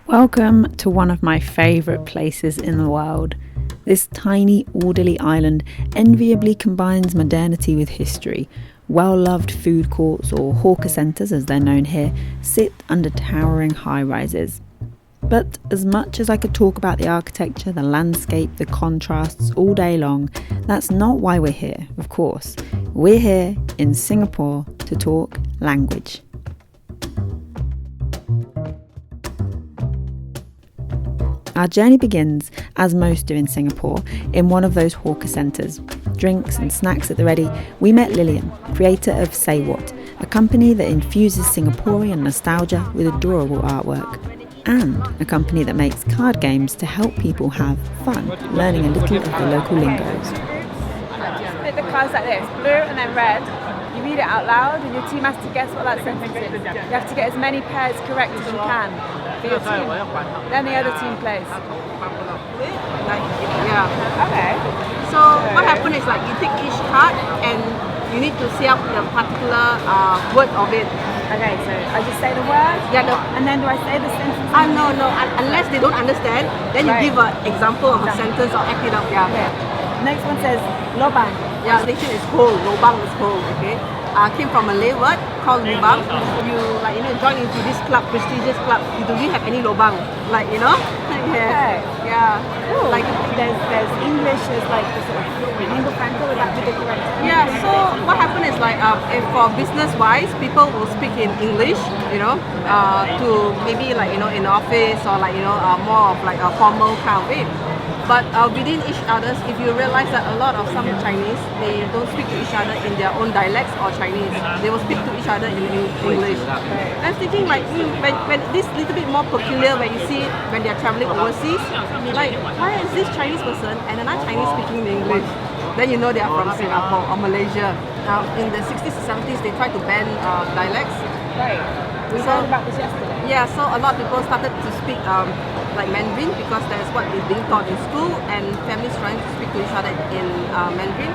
Welcome to one of my favourite places in the world. This tiny, orderly island enviably combines modernity with history. Well-loved food courts, or hawker centres as they're known here, sit under towering high-rises. But as much as I could talk about the architecture, the landscape, the contrasts all day long, that's not why we're here, of course. We're here in Singapore to talk language. Our journey begins, as most do in Singapore, in one of those hawker centres. Drinks and snacks at the ready, we met Lillian, creator of Say What, a company that infuses Singaporean nostalgia with adorable artwork, and a company that makes card games to help people have fun, learning a little of the local lingos. Split the cards like this, blue and then red. You read it out loud and your team has to guess what that sentence is. You have to get as many pairs correct as you can for your team. Then the other team plays. Yeah. Okay. So what happens is you take each card and you need to say out the particular word of it. Okay, so I just say the word? Yeah. And then do I say the sentence? No. Unless they don't understand, then you give an example of a sentence or act it out. Yeah. Okay. Next one says lobang. Yeah, station is hole, lobang is hole, okay? Came from a Malay word called lobang. You join into this club, prestigious club. You don't really have any lobang, Okay. Yeah. Cool. There's English, there's the sort of lingua franca, would that be the correct term? Yeah, so what happens is if for business wise, people will speak in English, to maybe in the office or more of a formal kind of way. But within each other, if you realize that a lot of some Chinese, they don't speak to each other in their own dialects or Chinese. They will speak to each other in English. I was thinking when this little bit more peculiar when you see when they are traveling overseas, why is this Chinese person and another Chinese speaking English? Then you know they are from Singapore or Malaysia. Now in the 60s and 70s, they tried to ban dialects. Right. We heard about this yesterday. Yeah, so a lot of people started to speak Mandarin because that's what is being taught in school, and families trying to speak to each other in Mandarin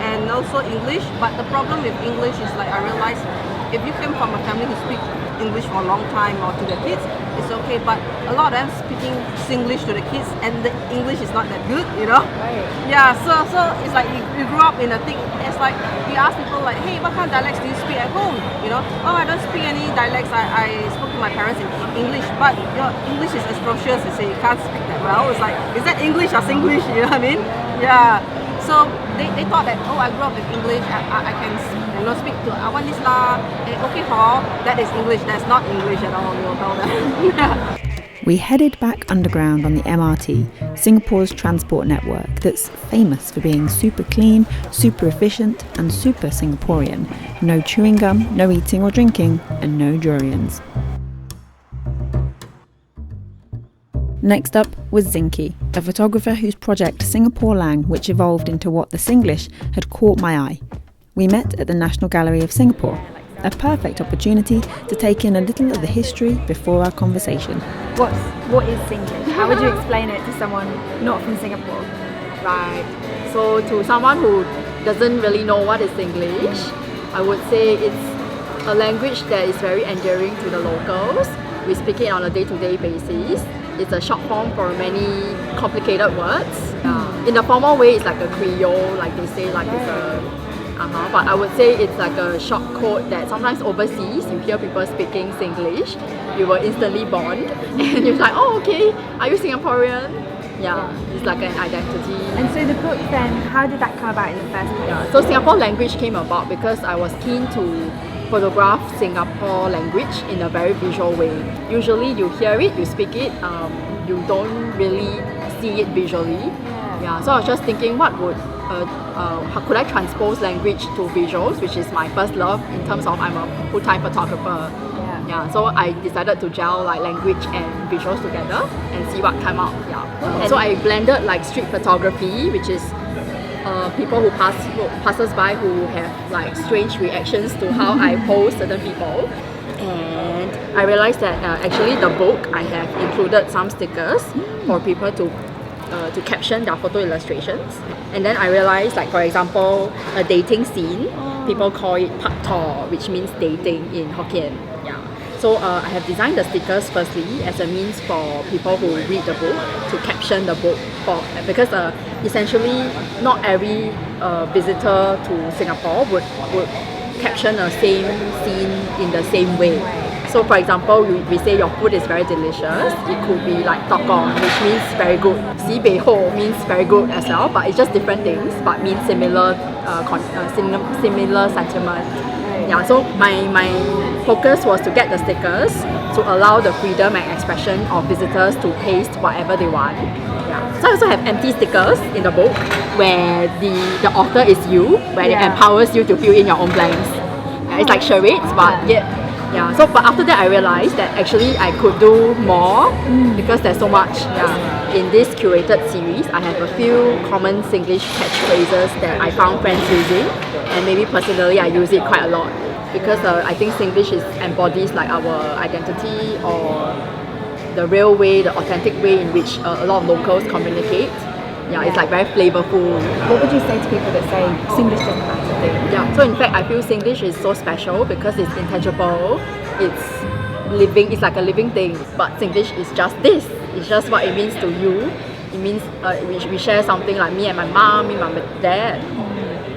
and also English. But the problem with English is I realized if you came from a family who speak English for a long time or to the kids, it's okay. But a lot of them speaking Singlish to the kids, and the English is not that good, Right. Yeah, so it's you grew up in a thing. It's you ask people hey, what kind of dialects do you speak at home? Oh, I don't speak any dialects. I spoke to my parents in English, but your English is atrocious. You say you can't speak that well. It's is that English or Singlish? You know what I mean? Yeah. So they thought that I grew up with English. I can speak to I want this lah. Okay, that is English. That's not English at all. You'll tell them. We headed back underground on the MRT, Singapore's transport network that's famous for being super clean, super efficient, and super Singaporean. No chewing gum, no eating or drinking, and no durians. Next up was Zinky, a photographer whose project Singapore Lang, which evolved into what the Singlish, had caught my eye. We met at the National Gallery of Singapore, a perfect opportunity to take in a little of the history before our conversation. What is Singlish? How would you explain it to someone not from Singapore? Right. So to someone who doesn't really know what is English, I would say it's a language that is very endearing to the locals. We speak it on a day-to-day basis. It's a short form for many complicated words. In the formal way, it's like a Creole, like they say, it's a but I would say it's like a short code that sometimes overseas you hear people speaking Singlish, you will instantly bond and you're like, oh okay, are you Singaporean? Yeah, it's like an identity. And so the book then, how did that come about in the first place? Yeah, so Singapore language came about because I was keen to photograph Singapore language in a very visual way. Usually you hear it, you speak it, you don't really see it visually. Yeah, so I was just thinking how could I transpose language to visuals, which is my first love in terms of I'm a full-time photographer. Yeah, so I decided to gel language and visuals together and see what came out. Yeah. So I blended street photography, which is people who passes by who have strange reactions to how I pose certain people. And I realized that actually the book I have included some stickers for people to caption their photo illustrations. And then I realized, for example, a dating scene, people call it pak tor, which means dating in Hokkien. Yeah. So I have designed the stickers firstly as a means for people who read the book to caption the book because essentially not every visitor to Singapore would caption the same scene in the same way. So for example, we say your food is very delicious. It could be like tokong, which means very good. Sibei ho means very good as well, but it's just different things, but means similar sentiment. Yeah, so my focus was to get the stickers to allow the freedom and expression of visitors to paste whatever they want. Yeah. So I also have empty stickers in the book where the author is you, where it empowers you to fill in your own blanks. Yeah, it's like charades, but yet so but after that I realized that actually I could do more because there's so much. In this curated series, I have a few common Singlish catchphrases that I found friends using, and maybe personally I use it quite a lot because I think Singlish embodies like our identity or the real way, the authentic way in which a lot of locals communicate. It's like very flavorful. What would you say to people that say Singlish doesn't matter? So in fact I feel Singlish is so special because it's intangible, it's living, it's like a living thing, but Singlish is just this. It's just what it means to you. It means we share something like me and my mom, me and my dad,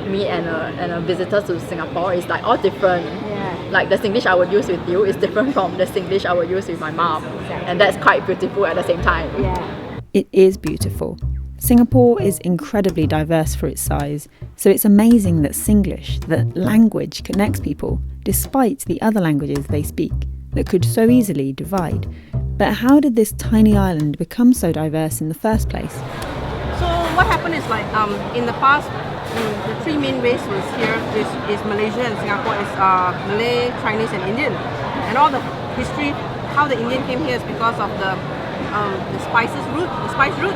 me and a visitor to Singapore is like all different. Like the Singlish I would use with you is different from the Singlish I would use with my mom. And that's quite beautiful at the same time. It is beautiful. Singapore is incredibly diverse for its size, so it's amazing that Singlish, the language, connects people, despite the other languages they speak, that could so easily divide. But how did this tiny island become so diverse in the first place? So what happened is like in the past, the three main races was here is Malaysia and Singapore is Malay, Chinese and Indian. And all the history, how the Indian came here is because of the spice route.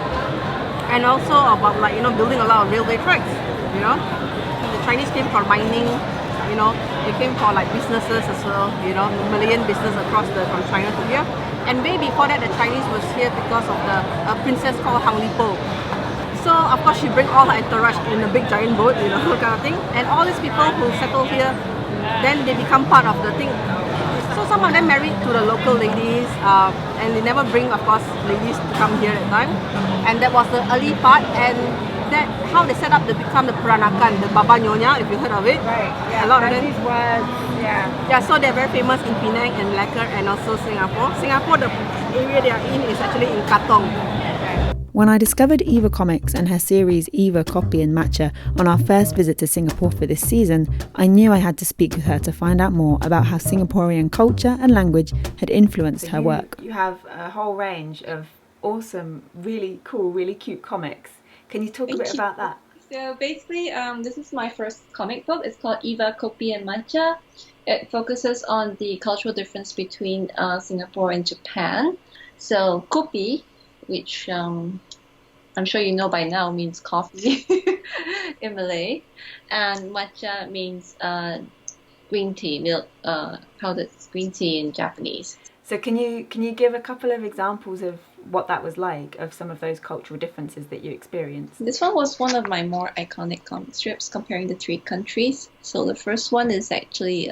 And also about building a lot of railway tracks, The Chinese came for mining, they came for like businesses as well, Malayan business from China to here. And way before that, the Chinese was here because of a princess called Hang Lipo. So of course she bring all her entourage in a big giant boat, kind of thing. And all these people who settle here, then they become part of the thing. So some of them married to the local ladies, and they never bring, of course, ladies to come here at time. And that was the early part, and that how they set up to become the Peranakan, the Baba Nyonya, if you heard of it. Right, a lot of them. these words, so they're very famous in Penang and Malacca and also Singapore. Singapore, the area they are in is actually in Katong. When I discovered Eva Comics and her series Eva, Copy and Matcha on our first visit to Singapore for this season, I knew I had to speak with her to find out more about how Singaporean culture and language had influenced her work. You have a whole range of awesome, really cool, really cute comics. Can you talk a bit about that? So basically, this is my first comic book. It's called Eva, Kopi and Matcha. It focuses on the cultural difference between Singapore and Japan. So Kopi, which I'm sure you know by now, means coffee in Malay, and matcha means green tea, milk, powdered green tea in Japanese. So can you give a couple of examples of what that was like, of some of those cultural differences that you experienced? This one was one of my more iconic comic strips comparing the three countries. So the first one is actually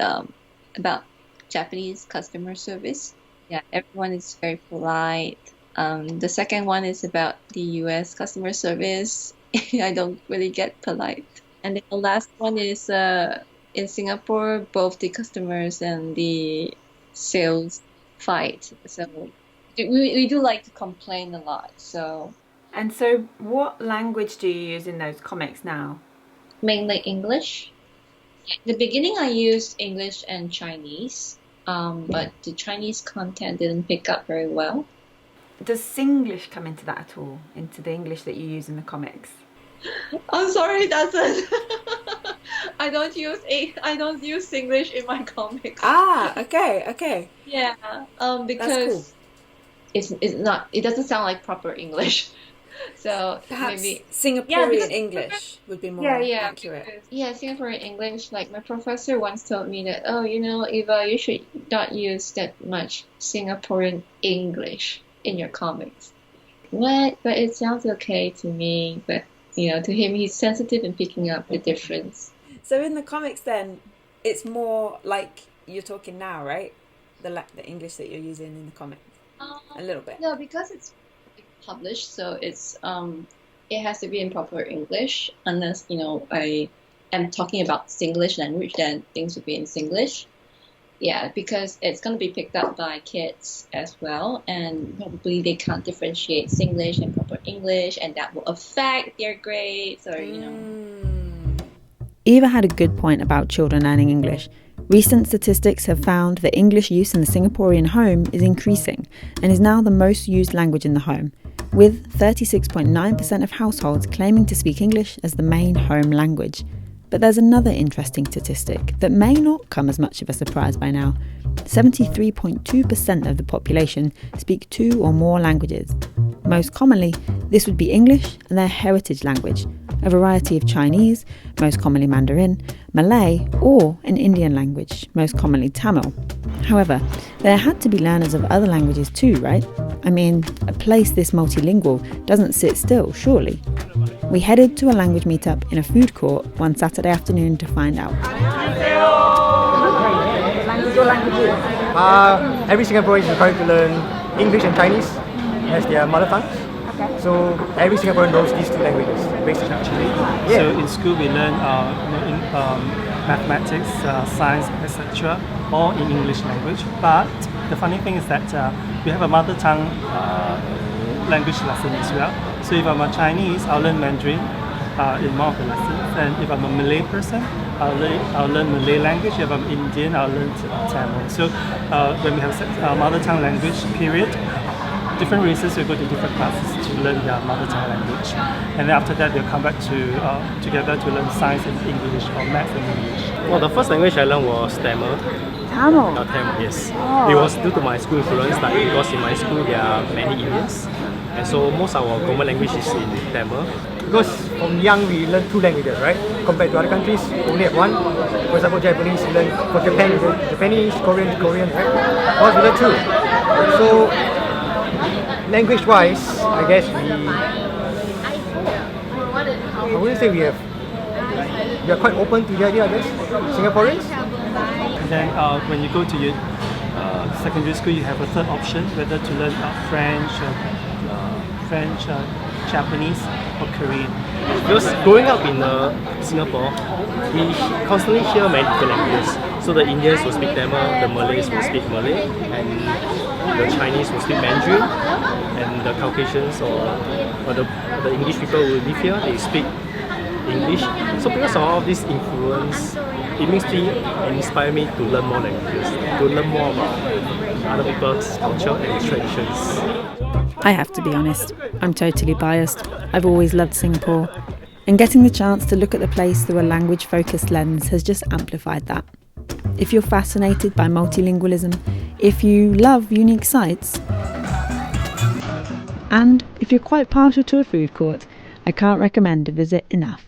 about Japanese customer service. Yeah, everyone is very polite. The second one is about the US customer service. I don't really get polite. And then the last one is in Singapore, both the customers and the sales fight. So we do like to complain a lot. And so what language do you use in those comics now? Mainly English. In the beginning I used English and Chinese, but the Chinese content didn't pick up very well. Does Singlish come into that at all? Into the English that you use in the comics? I'm sorry, it doesn't. I don't use Singlish in my comics. Okay. Yeah, because it doesn't sound like proper English. So perhaps maybe Singaporean English would be more accurate. Singaporean English. Like my professor once told me that, Eva, you should not use that much Singaporean English in your comics. What? But it sounds okay to me. But to him, he's sensitive in picking up the difference. So in the comics, then, it's more like you're talking now, right? the English that you're using in the comic? A little bit. No, because it's published, so it has to be in proper English. Unless I am talking about Singlish language, then things would be in Singlish. Yeah, because it's going to be picked up by kids as well, and probably they can't differentiate Singlish and proper English, and that will affect their grades, or Eva had a good point about children learning English. Recent statistics have found that English use in the Singaporean home is increasing and is now the most used language in the home, with 36.9% of households claiming to speak English as the main home language. But there's another interesting statistic that may not come as much of a surprise by now. 73.2% of the population speak 2 or more languages. Most commonly, this would be English and their heritage language, a variety of Chinese, most commonly Mandarin, Malay, or an Indian language, most commonly Tamil. However, there had to be learners of other languages too, right? I mean, a place this multilingual doesn't sit still, surely. We headed to a language meetup in a food court one Saturday afternoon to find out. Every Singaporean is required to learn English and Chinese as their mother tongues. Okay. So every Singaporean knows these two languages, basically. Yeah. So in school we learn mathematics, science, etc., all in English language. But the funny thing is that we have a mother tongue language lesson as well. So if I'm a Chinese, I'll learn Mandarin in more of the lessons. And if I'm a Malay person, I'll learn Malay language. If I'm Indian, I'll learn Tamil. So when we have mother tongue language period, different races will go to different classes to learn their mother tongue language. And then after that, they'll come back together to learn science and English or maths and English. Well, the first language I learned was Tamil. Tamil? Tamil, yes. It was due to my school influence, because in my school there are many Indians. And so most of our common language is in Tamil. Because from young we learn two languages, right? Compared to other countries, we only have one. For example, Japanese, we learn for Japan, Japanese, Korean, right? Ours we learn two. So language-wise, I guess I wouldn't say we are quite open to the idea, I guess, Singaporeans. And then when you go to your secondary school, you have a third option, whether to learn French, Japanese, or Korean. Because growing up in Singapore, we constantly hear many different languages. So the Indians will speak Tamil, the Malays will speak Malay, and the Chinese will speak Mandarin, and the Caucasians or the English people who live here, they speak English. So because of all of this influence, it makes me and inspire me to learn more languages, to learn more about other people's culture and traditions. I have to be honest, I'm totally biased. I've always loved Singapore, and getting the chance to look at the place through a language-focused lens has just amplified that. If you're fascinated by multilingualism, if you love unique sights, and if you're quite partial to a food court, I can't recommend a visit enough.